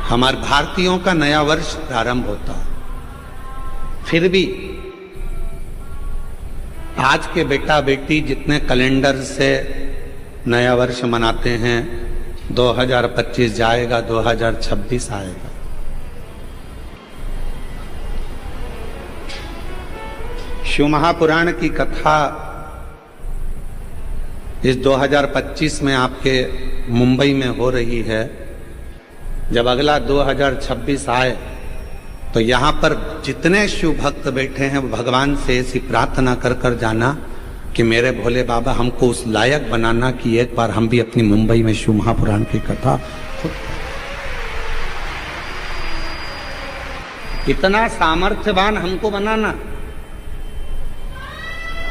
हमारे भारतीयों का नया वर्ष प्रारंभ होता है। फिर भी आज के बेटा बेटी जितने कैलेंडर से नया वर्ष मनाते हैं, 2025 जाएगा, 2026 आएगा। शिव महापुराण की कथा इस 2025 में आपके मुंबई में हो रही है। जब अगला 2026 आए तो यहाँ पर जितने शिव भक्त बैठे हैं वो भगवान से ऐसी प्रार्थना कर कर जाना कि मेरे भोले बाबा हमको उस लायक बनाना कि एक बार हम भी अपनी मुंबई में शिव महापुराण की कथा। इतना सामर्थ्यवान हमको बनाना।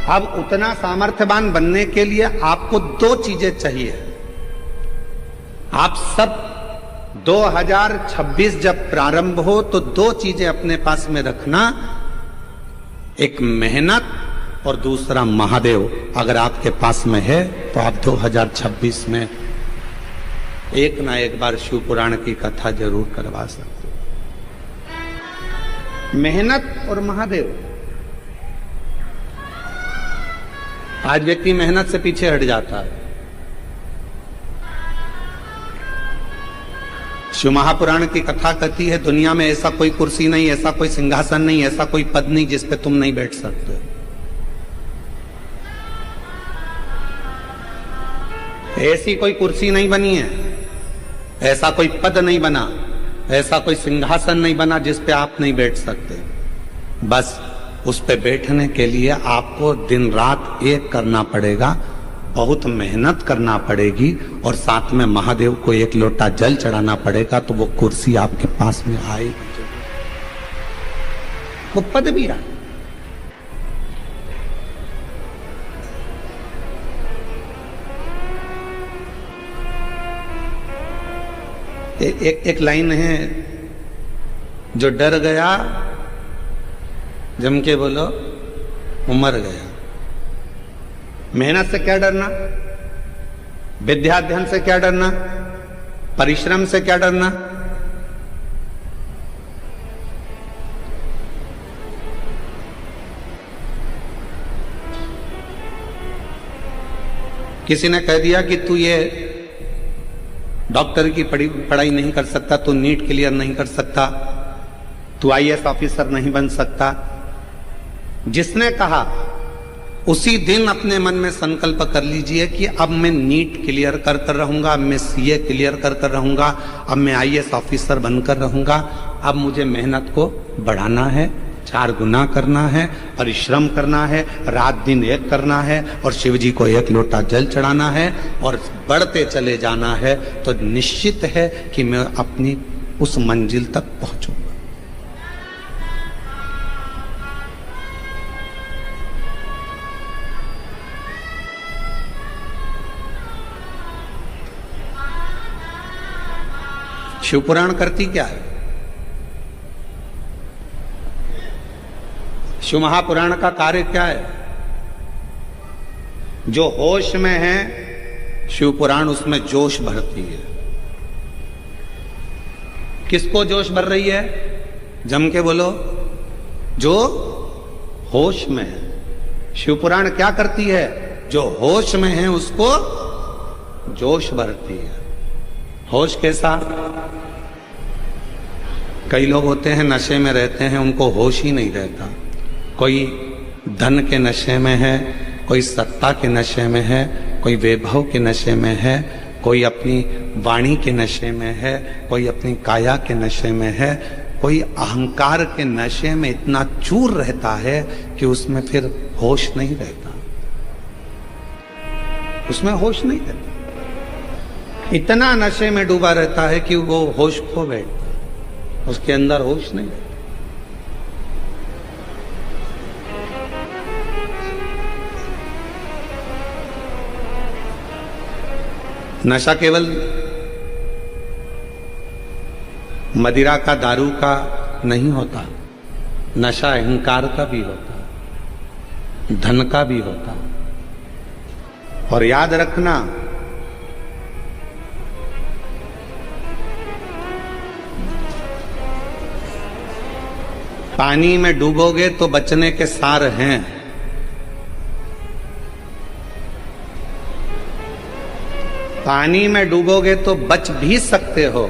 अब उतना सामर्थ्यवान बनने के लिए आपको दो चीजें चाहिए। आप सब 2026 जब प्रारंभ हो तो दो चीजें अपने पास में रखना, एक मेहनत और दूसरा महादेव। अगर आपके पास में है तो आप 2026 में एक ना एक बार शिव पुराण की कथा जरूर करवा सकते हो। मेहनत और महादेव। आज व्यक्ति मेहनत से पीछे हट जाता है। शिव महापुराण की कथा कहती है दुनिया में ऐसा कोई कुर्सी नहीं, ऐसा कोई सिंहासन नहीं, ऐसा कोई पद नहीं जिस पे तुम नहीं बैठ सकते। ऐसी कोई कुर्सी नहीं बनी है, ऐसा कोई पद नहीं बना, ऐसा कोई सिंहासन नहीं बना जिस पे आप नहीं बैठ सकते। बस उस पे बैठने के लिए आपको दिन रात एक करना पड़ेगा, बहुत मेहनत करना पड़ेगी और साथ में महादेव को एक लोटा जल चढ़ाना पड़ेगा, तो वो कुर्सी आपके पास में आएगी, वो पद भी आए। एक लाइन है, जो डर गया जम के बोलो वो मर गया। मेहनत से क्या डरना, विद्याध्ययन से क्या डरना, परिश्रम से क्या डरना। किसी ने कह दिया कि तू ये डॉक्टर की पढ़ाई नहीं कर सकता, तू नीट क्लियर नहीं कर सकता, तू आईएएस ऑफिसर नहीं बन सकता। जिसने कहा उसी दिन अपने मन में संकल्प कर लीजिए कि अब मैं नीट क्लियर कर कर रहूंगा, अब मैं सीए क्लियर कर कर रहूंगा, अब मैं आईएएस ऑफिसर बनकर रहूंगा। अब मुझे मेहनत को बढ़ाना है, 4 गुना करना है, परिश्रम करना है, रात दिन एक करना है और शिव जी को एक लोटा जल चढ़ाना है और बढ़ते चले जाना है। तो निश्चित है कि मैं अपनी उस मंजिल तक पहुंचूंगा। शिव पुराण करती क्या है? शिव महापुराण का कार्य क्या है? जो होश में है शिव पुराण उसमें जोश भरती है। किसको जोश भर रही है? जम के बोलो, जो होश में है। शिव पुराण क्या करती है? जो होश में है उसको जोश भरती है। होश कैसा? कई लोग होते हैं नशे में रहते हैं, उनको होश ही नहीं रहता। कोई धन के नशे में है, कोई सत्ता के नशे में है, कोई वैभव के नशे में है, कोई अपनी वाणी के नशे में है, कोई अपनी काया के नशे में है, कोई अहंकार के नशे में इतना चूर रहता है कि उसमें फिर होश नहीं रहता, उसमें होश नहीं रहता। इतना नशे में डूबा रहता है कि वो होश खो बैठता, उसके अंदर होश नहीं रहता। नशा केवल मदिरा का, दारू का नहीं होता, नशा अहंकार का भी होता, धन का भी होता। और याद रखना, पानी में डूबोगे तो बचने के सार हैं। पानी में डूबोगे तो बच भी सकते हो,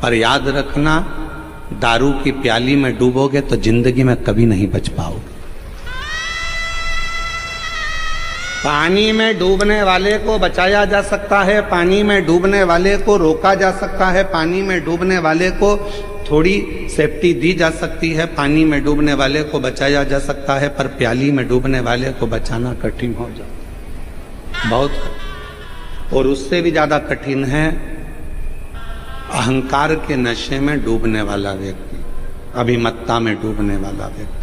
पर याद रखना दारू की प्याली में डूबोगे तो जिंदगी में कभी नहीं बच पाओगे। पानी में डूबने वाले को बचाया जा सकता है, पानी में डूबने वाले को रोका जा सकता है, पानी में डूबने वाले को थोड़ी सेफ्टी दी जा सकती है, पानी में डूबने वाले को बचाया जा सकता है, पर प्याली में डूबने वाले को बचाना कठिन हो जाता, बहुत कठिन। और उससे भी ज्यादा कठिन है अहंकार के नशे में डूबने वाला व्यक्ति, अभिमत्ता में डूबने वाला व्यक्ति।